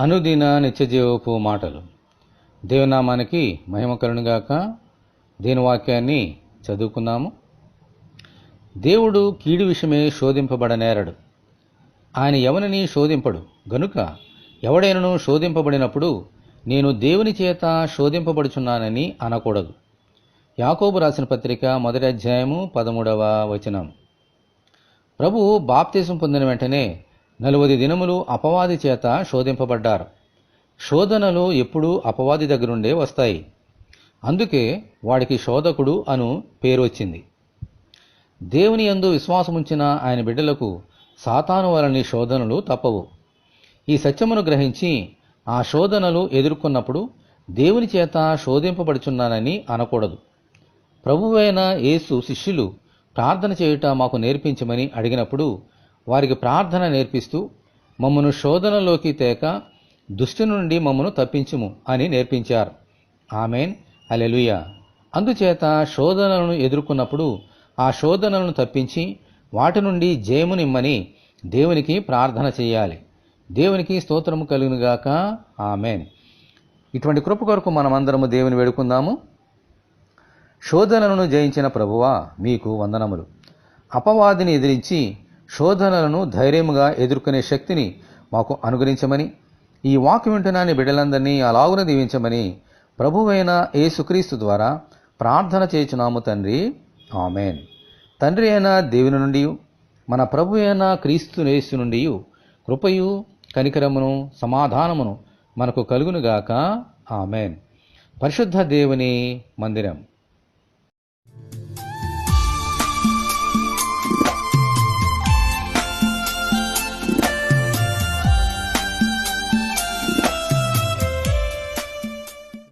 అనుదిన నిత్యజీవపు మాటలు. దేవునామానికి మహిమ కలుగునుగాక. దేని వాక్యాన్ని చదువుకుందాము. దేవుడు కీడు విషయమే శోధింపబడనేరడు. ఆయన ఎవరిని శోధింపడు గనుక ఎవడైనను శోధింపబడినప్పుడు నేను దేవుని చేత శోధింపబడుచున్నానని అనకూడదు. యాకోబు రాసిన పత్రిక 1వ అధ్యాయము 13వ వచనం. ప్రభువు బాప్తిసం పొందిన వెంటనే 40 దినములు అపవాది చేత శోధింపబడ్డారు. శోధనలు ఎప్పుడూ అపవాది దగ్గరుండే వస్తాయి. అందుకే వాడికి శోధకుడు అను పేరు వచ్చింది. దేవుని యందు విశ్వాసముంచిన ఆయన బిడ్డలకు సాతాను వలని శోధనలు తప్పవు. ఈ సత్యమును గ్రహించి ఆ శోధనలు ఎదుర్కొన్నప్పుడు దేవుని చేత శోధింపబడుచున్నానని అనకూడదు. ప్రభువైన యేసు శిష్యులు ప్రార్థన చేయుట మాకు నేర్పించమని అడిగినప్పుడు వారికి ప్రార్థన నేర్పిస్తూ మమ్మను శోధనలోకి తేక దుష్టి నుండి మమ్మను తప్పించుము అని నేర్పించారు. ఆమేన్, హల్లెలూయా. అందుచేత శోధనలను ఎదుర్కొన్నప్పుడు ఆ శోధనలను తప్పించి వాటి నుండి జయమునిమ్మని దేవునికి ప్రార్థన చేయాలి. దేవునికి స్తోత్రము కలుగునుగాక. ఆమేన్. ఇటువంటి కృప కొరకు మనమందరము దేవుని వేడుకుందాము. శోధనలను జయించిన ప్రభువా మీకు వందనములు. అపవాదిని ఎదిరించి శోధనలను ధైర్యముగా ఎదుర్కొనే శక్తిని మాకు అనుగ్రహించమని, ఈ వాక్యం వింటున్న బిడ్డలందరినీ అలాగున దీవించమని ప్రభువైన యేసుక్రీస్తు ద్వారా ప్రార్థన చేయుచున్నాము తండ్రి. ఆమేన్. తండ్రి అయిన దేవుని నుండి మన ప్రభు అయిన క్రీస్తు యేసు నుండి కృపయు కనికరమును సమాధానమును మనకు కలుగునుగాక. ఆమేన్. పరిశుద్ధ దేవుని మందిరం.